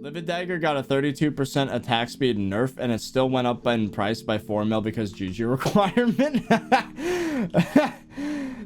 Livid Dagger got a 32% attack speed nerf, and it still went up in price by 4 mil because GG requirement.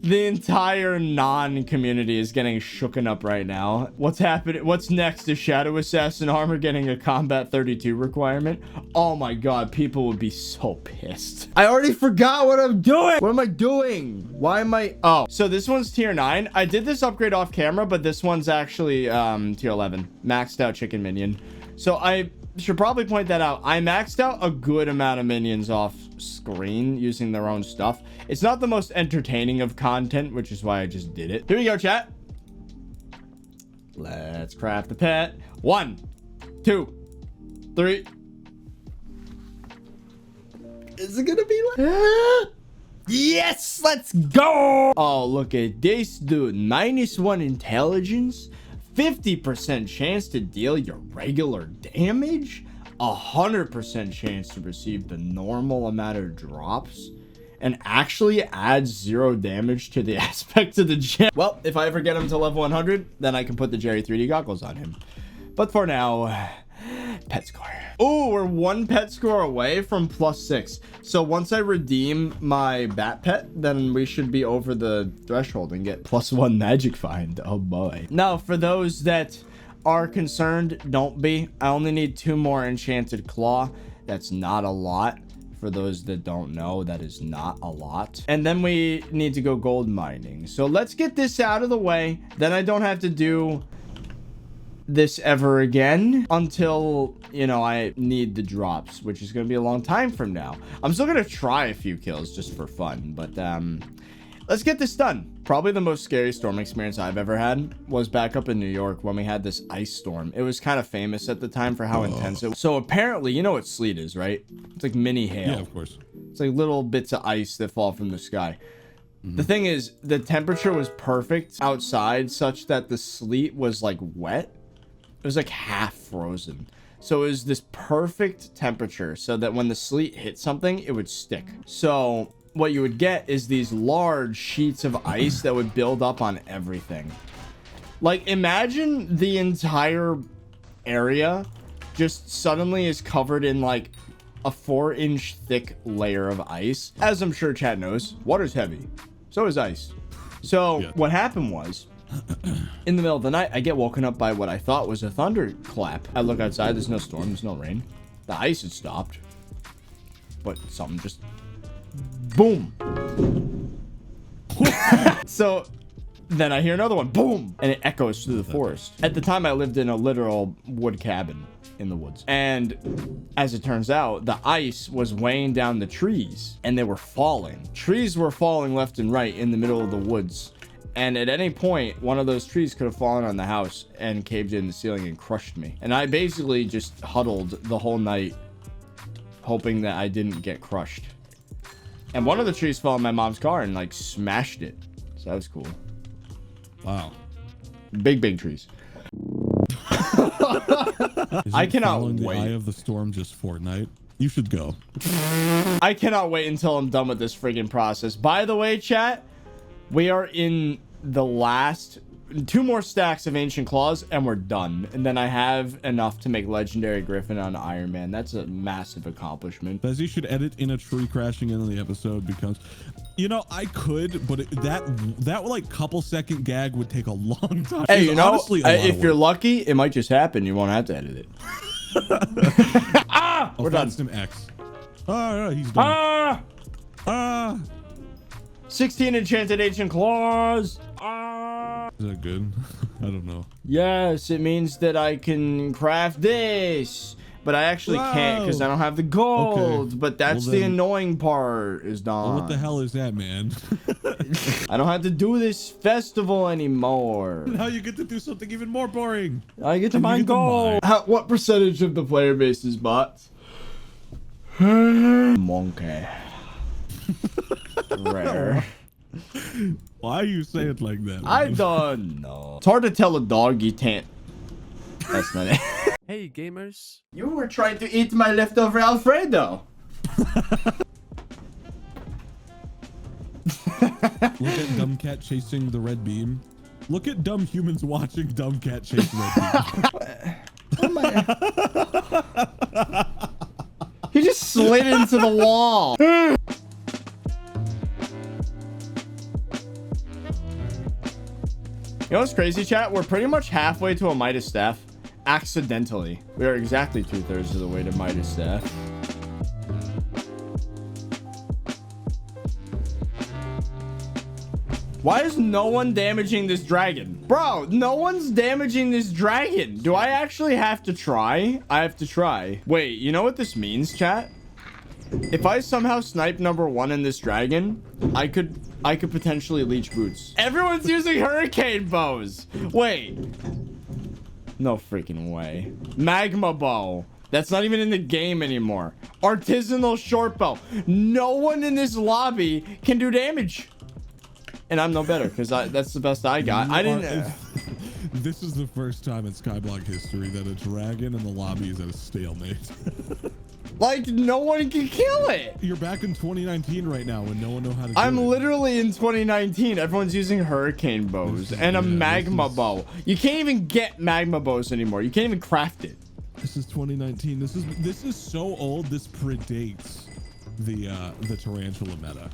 The entire non-community is getting shooken up right now. What's happening? What's next? Is Shadow Assassin armor getting a combat 32 requirement? Oh my god, people would be so pissed. I already forgot what I'm doing. What am I doing? Why am I? Oh, so this one's tier 9. I did this upgrade off camera, but this one's actually tier 11. Maxed out chicken minion. So I should probably point that out. I maxed out a good amount of minions off screen using their own stuff. It's not the most entertaining of content, which is why I just did it. Here we go, chat. Let's craft the pet. 1, 2, 3. Is it gonna be like yes, let's go. Oh, look at this dude. -1 intelligence, 50% chance to deal your regular damage, 100% chance to receive the normal amount of drops, and actually adds 0 damage to the aspect of the gem. Well, if I ever get him to level 100, then I can put the Jerry 3D goggles on him. But for now, pet score. Oh, we're 1 pet score away from +6. So once I redeem my bat pet, then we should be over the threshold and get +1 magic find. Oh boy. Now, for those that are concerned, don't be. I only need 2 more enchanted claw. That's not a lot. For those that don't know, that is not a lot. And then we need to go gold mining. So let's get this out of the way. Then I don't have to do this ever again until, you know, I need the drops, which is going to be a long time from now. I'm still going to try a few kills just for fun, but let's get this done. Probably the most scary storm experience I've ever had was back up in New York when we had this ice storm. It was kind of famous at the time for how intense it was. So apparently, you know what sleet is, right? It's like mini hail. Yeah, of course. It's like little bits of ice that fall from the sky. The thing is, the temperature was perfect outside such that the sleet was like wet. It was like half frozen. So it was this perfect temperature so that when the sleet hit something, it would stick. So what you would get is these large sheets of ice that would build up on everything. Like, imagine the entire area just suddenly is covered in like a 4-inch thick layer of ice. As I'm sure chat knows, water's heavy. So is ice. So what happened was, in the middle of the night, I get woken up by what I thought was a thunderclap. I look outside, there's no storm, there's no rain. The ice had stopped. But something just... boom. So then I hear another one, boom, and it echoes through the forest. At the time, I lived in a literal wood cabin in the woods, and as it turns out, the ice was weighing down the trees and they were falling. Trees were falling left and right in the middle of the woods, and at any point one of those trees could have fallen on the house and caved in the ceiling and crushed me. And I basically just huddled the whole night hoping that I didn't get crushed. And one of the trees fell in my mom's car and like smashed it. So that was cool. Wow. Big trees. I cannot wait. The eye of the storm just Fortnite. You should go. I cannot wait until I'm done with this friggin' process. By the way, chat, we are in the last 2 more stacks of ancient claws and we're done. And then I have enough to make legendary Griffin on Ironman. That's a massive accomplishment. Says you should edit in a tree crashing into the episode because, you know, I could, but that like couple second gag would take a long time. Hey, you know, if you're lucky, it might just happen. You won't have to edit it. Ah, we're done. Him X. Oh, he's done. 16 enchanted ancient claws. Is that good? I don't know. Yes, it means that I can craft this, but I actually can't because I don't have the gold. Okay. But that's the annoying part is done. Well, what the hell is that, man? I don't have to do this festival anymore. Now you get to do something even more boring. I get to mine gold. What percentage of the player base is bots? Monkey. Rare. Why you say it like that, man? I don't know. It's hard to tell a dog you can't. That's not it. Hey, gamers. You were trying to eat my leftover Alfredo. Look at dumb cat chasing the red beam. Look at dumb humans watching dumb cat chase red beam. Oh my. He just slid into the wall. You know what's crazy, chat? We're pretty much halfway to a Midas staff. Accidentally. We are exactly 2/3 of the way to Midas staff. Why is no one damaging this dragon? Bro, no one's damaging this dragon. Do I actually have to try? I have to try. Wait, you know what this means, chat? If I somehow snipe #1 in this dragon, I could potentially leech boots. Everyone's using hurricane bows. Wait. No freaking way. Magma bow. That's not even in the game anymore. Artisanal short bow. No one in this lobby can do damage. And I'm no better because that's the best I got. I didn't. This is the first time in SkyBlock history that a dragon in the lobby is at a stalemate. Like, no one can kill it. You're back in 2019 right now when no one knows how to do I'm it. Literally in 2019. Everyone's using hurricane bows and a magma bow. You can't even get magma bows anymore. You can't even craft it. This is 2019. This is so old. This predates the tarantula meta.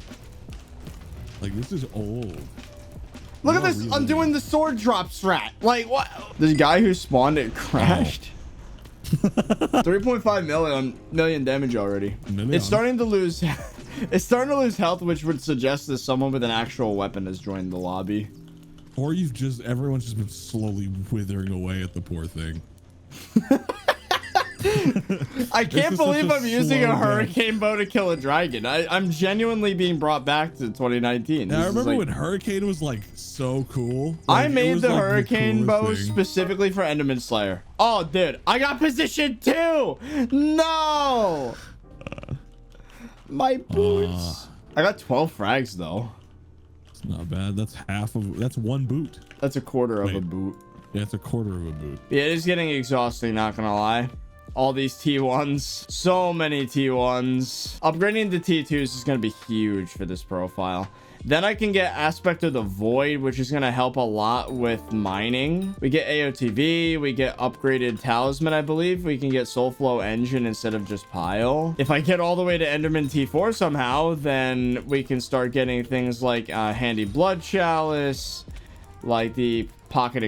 Like, this is old. Look at this. Really, I'm doing the sword drop strat. Like, what? This guy who spawned it crashed. 3.5 million damage already. It's starting to lose. It's starting to lose health, which would suggest that someone with an actual weapon has joined the lobby. Or everyone's just been slowly withering away at the poor thing. I can't believe I'm using a hurricane bow to kill a dragon. I'm genuinely being brought back to 2019. Now, I remember when hurricane was like so cool. Like, I made the hurricane bow specifically for Enderman Slayer. Oh, dude, I got position 2. No, my boots. I got 12 frags though. It's not bad. That's one boot. That's a quarter of a boot. Yeah, it's a quarter of a boot. Yeah, it is getting exhausting, not gonna lie. All these T1s, so many T1s. Upgrading to T2s is going to be huge for this profile. Then I can get Aspect of the Void, which is going to help a lot with mining. We get AOTV, we get upgraded Talisman, I believe. We can get Soulflow Engine instead of just Pile. If I get all the way to Enderman T4 somehow, then we can start getting things like Handy Blood Chalice, like the Pocket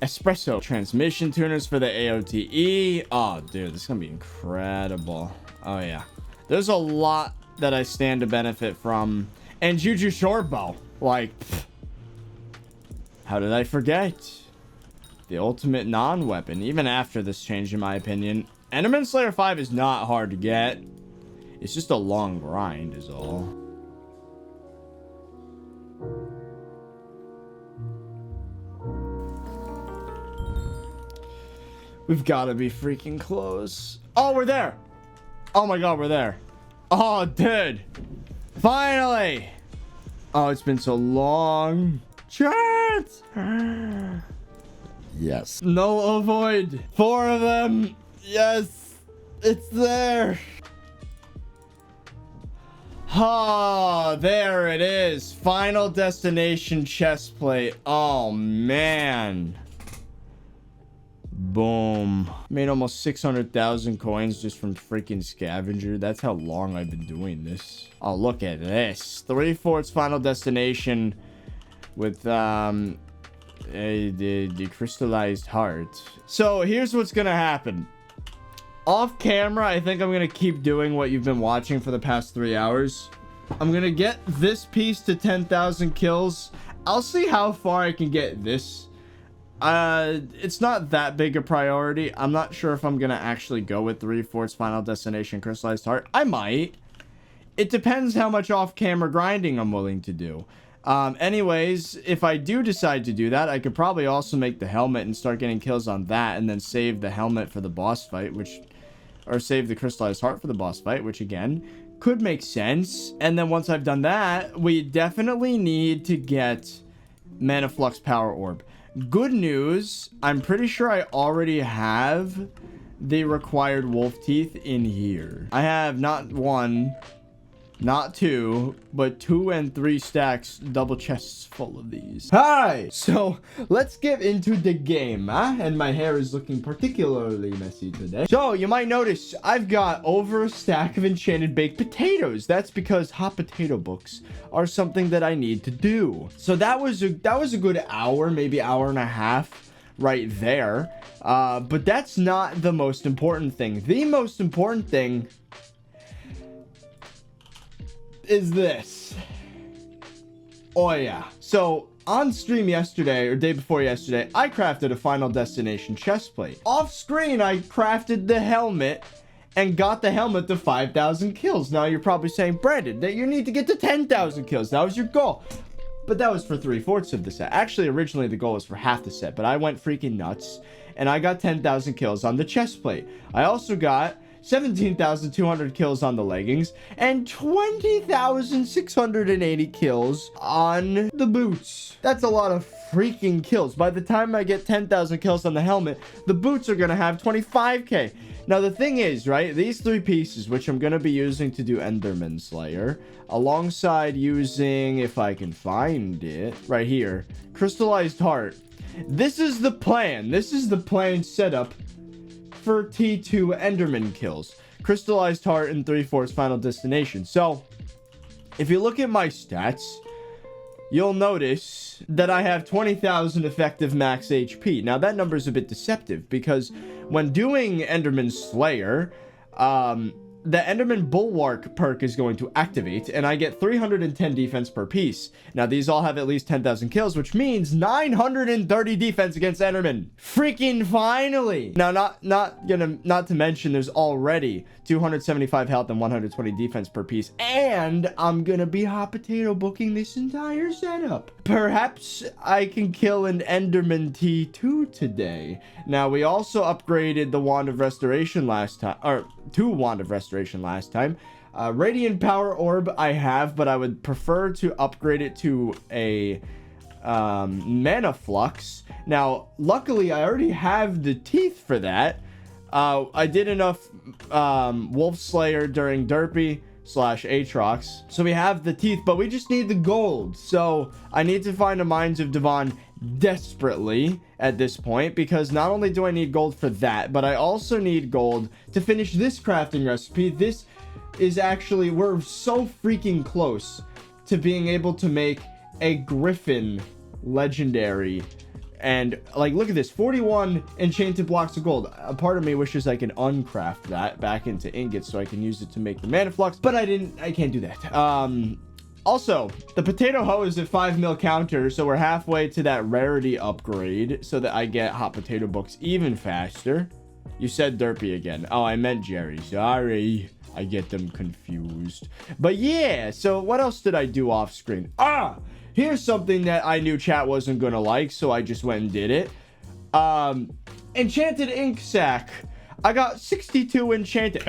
Espresso transmission tuners for the AOTE. Oh, dude, this is gonna be incredible. Oh yeah, there's a lot that I stand to benefit from. And Juju Shortbow, like, how did I forget? The ultimate non-weapon, even after this change, in my opinion. Enderman Slayer 5 is not hard to get. It's just a long grind is all. We've got to be freaking close. Oh, we're there. Oh my god, we're there. Oh, dude. Finally. Oh, it's been so long. Chat. Yes. No avoid. 4 of them. Yes. It's there. Oh, there it is. Final destination chest plate. Oh, man. Boom. Made almost 600,000 coins just from freaking scavenger. That's how long I've been doing this. Oh, look at this. 3/4 final destination with the crystallized heart. So here's what's gonna happen. Off camera, I think I'm gonna keep doing what you've been watching for the past 3 hours. I'm gonna get this piece to 10,000 kills. I'll see how far I can get this. It's not that big a priority. I'm not sure if I'm gonna actually go with 3/4 final destination crystallized heart. I might. It depends how much off-camera grinding I'm willing to do. Anyways, if I do decide to do that, I could probably also make the helmet and start getting kills on that, and then save the helmet for the boss fight, or save the crystallized heart for the boss fight, which again could make sense. And then once I've done that, we definitely need to get Mana Flux Power Orb. Good news, I'm pretty sure I already have the required wolf teeth in here. I have not 1, Not 2, but 2 and 3 stacks, double chests full of these. Hi! So, let's get into the game, huh? And my hair is looking particularly messy today. So, you might notice I've got over a stack of enchanted baked potatoes. That's because hot potato books are something that I need to do. So, that was a good hour, maybe hour and a half right there. But that's not the most important thing. The most important thing is this. Oh yeah. So on stream yesterday or day before yesterday, I crafted a Final Destination chestplate. Off screen, I crafted the helmet and got the helmet to 5,000 kills. Now you're probably saying, Brandon, that you need to get to 10,000 kills. That was your goal. But that was for 3/4 of the set. Actually, originally the goal was for half the set, but I went freaking nuts and I got 10,000 kills on the chestplate. I also got 17,200 kills on the leggings and 20,680 kills on the boots. That's a lot of freaking kills. By the time I get 10,000 kills on the helmet, the boots are gonna have 25k. Now the thing is, right, these 3 pieces, which I'm gonna be using to do Enderman Slayer, alongside using, if I can find it, right here, Crystallized Heart. This is the plan. This is the plan setup for T2 Enderman kills. Crystallized Heart and 3/4 Final Destination. So, if you look at my stats, you'll notice that I have 20,000 effective max HP. Now, that number is a bit deceptive because when doing Enderman Slayer, the Enderman Bulwark perk is going to activate, and I get 310 defense per piece. Now, these all have at least 10,000 kills, which means 930 defense against Enderman. Freaking finally! Now, not to mention, there's already 275 health and 120 defense per piece, and I'm gonna be hot potato booking this entire setup. Perhaps I can kill an Enderman T2 today. Now, we also upgraded the Wand of Restoration last time, or 2 Wand of Restoration last time. Radiant Power Orb I have, but I would prefer to upgrade it to a Mana Flux. Now, luckily, I already have the teeth for that. I did enough Wolf Slayer during Derpy / Aatrox. So we have the teeth, but we just need the gold. So I need to find a Mines of Devon desperately at this point, because not only do I need gold for that, but I also need gold to finish this crafting recipe. This is actually, we're so freaking close to being able to make a Griffin legendary. And like, look at this, 41 enchanted blocks of gold. A part of me wishes I can uncraft that back into ingots so I can use it to make the mana flux, but I can't do that. Also, the potato hoe is at 5 mil counter, so we're halfway to that rarity upgrade so that I get hot potato books even faster. You said Derpy again. Oh, I meant Jerry. Sorry. I get them confused. But yeah, so what else did I do off screen? Here's something that I knew chat wasn't gonna like, so I just went and did it. Enchanted ink sac. I got 62 enchanted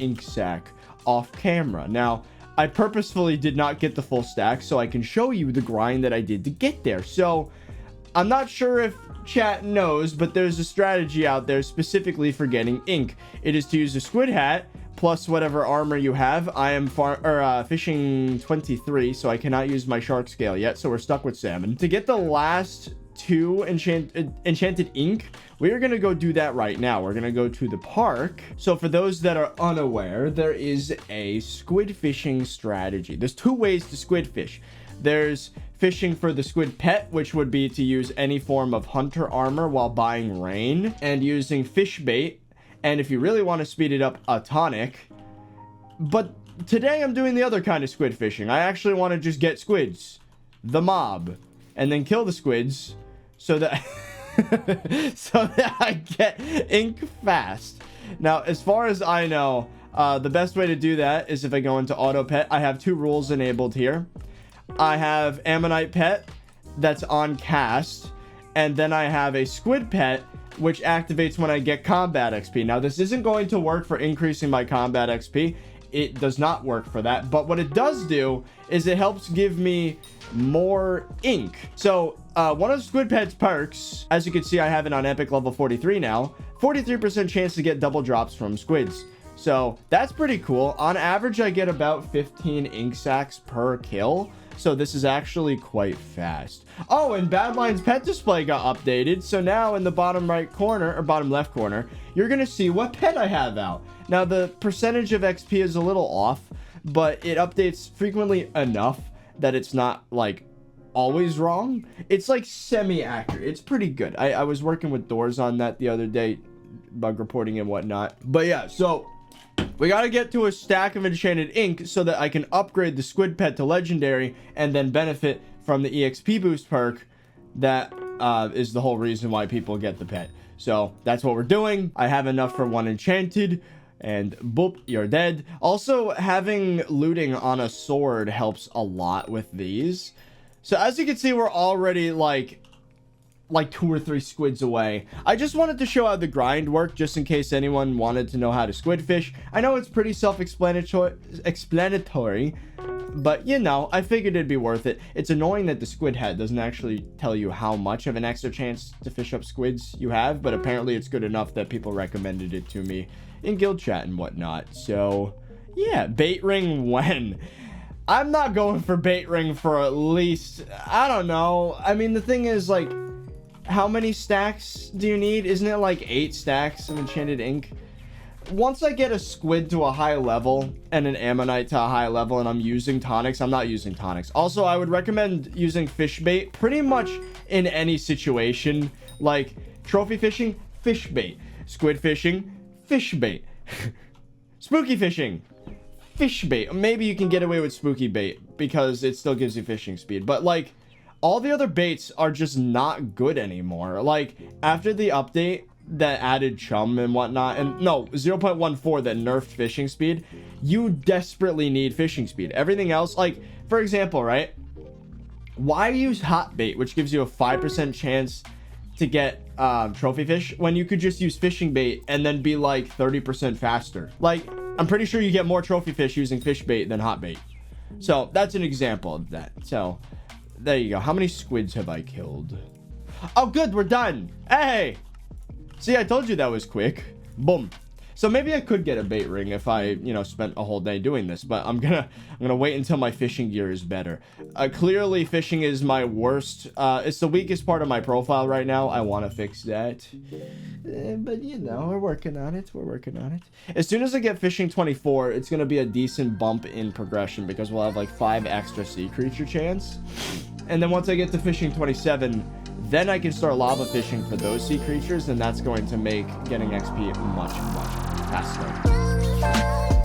ink sac off camera. Now, I purposefully did not get the full stack so I can show you the grind that I did to get there. So, I'm not sure if chat knows, but there's a strategy out there specifically for getting ink. It is to use a squid hat plus whatever armor you have. I am fishing 23, so I cannot use my shark scale yet, so we're stuck with salmon. To get the last 2 enchanted ink, we are gonna go do that right now. We're gonna go to the park. So for those that are unaware, there is a squid fishing strategy. There's 2 ways to squid fish. There's fishing for the squid pet, which would be to use any form of hunter armor while buying rain, and using fish bait. And if you really want to speed it up, a tonic. But today I'm doing the other kind of squid fishing. I actually want to just get squids, the mob, and then kill the squids so that so that I get ink fast. Now, as far as I know, the best way to do that is if I go into auto pet. I have 2 rules enabled here. I have Ammonite pet that's on cast, and then I have a squid pet which activates when I get combat XP. Now, this isn't going to work for increasing my combat XP. It does not work for that. But what it does do is it helps give me more ink. So, one of Squid Pet's perks, as you can see, I have it on Epic level 43 now. 43% chance to get double drops from squids. So that's pretty cool. On average, I get about 15 ink sacs per kill. So this is actually quite fast. Oh, and Badline's pet display got updated. So now in the bottom right corner, or bottom left corner, you're going to see what pet I have out. Now the percentage of XP is a little off, but it updates frequently enough that it's not like always wrong. It's like semi-accurate. It's pretty good. I was working with Doors on that the other day, bug reporting and whatnot. But yeah, so we got to get to a stack of enchanted ink so that I can upgrade the Squid pet to legendary and then benefit from the EXP boost perk. That is the whole reason why people get the pet. So that's what we're doing. I have enough for 1 enchanted, and boop, you're dead. Also, having looting on a sword helps a lot with these. So as you can see, we're already like 2 or 3 squids away. I just wanted to show how the grind worked, just in case anyone wanted to know how to squid fish. I know it's pretty self-explanatory, but you know, I figured it'd be worth it. It's annoying that the squid head doesn't actually tell you how much of an extra chance to fish up squids you have, but apparently it's good enough that people recommended it to me in guild chat and whatnot. So yeah, bait ring when? I'm not going for bait ring for at least, I don't know. I mean, the thing is, like, how many stacks do you need? Isn't it like 8 stacks of enchanted ink? Once I get a squid to a high level and an ammonite to a high level and I'm using tonics, I'm not using tonics. Also, I would recommend using fish bait pretty much in any situation. Like trophy fishing, fish bait. Squid fishing, fish bait. Spooky fishing, fish bait. Maybe you can get away with spooky bait because it still gives you fishing speed. But like, all the other baits are just not good anymore. Like, after the update that added chum and whatnot, and no, 0.14 that nerfed fishing speed, you desperately need fishing speed. Everything else, like, for example, right? Why use hot bait, which gives you a 5% chance to get trophy fish, when you could just use fishing bait and then be like 30% faster? Like, I'm pretty sure you get more trophy fish using fish bait than hot bait. So, that's an example of that. So, there you go. How many squids have I killed? Oh, good. We're done. Hey. See, I told you that was quick. Boom. So maybe I could get a bait ring if I, you know, spent a whole day doing this, but I'm gonna wait until my fishing gear is better. Clearly, fishing is my worst. It's the weakest part of my profile right now. I want to fix that. But, you know, we're working on it. We're working on it. As soon as I get fishing 24, it's going to be a decent bump in progression because we'll have like 5 extra sea creature chance. And then once I get to fishing 27, then I can start lava fishing for those sea creatures, and that's going to make getting XP much, much faster.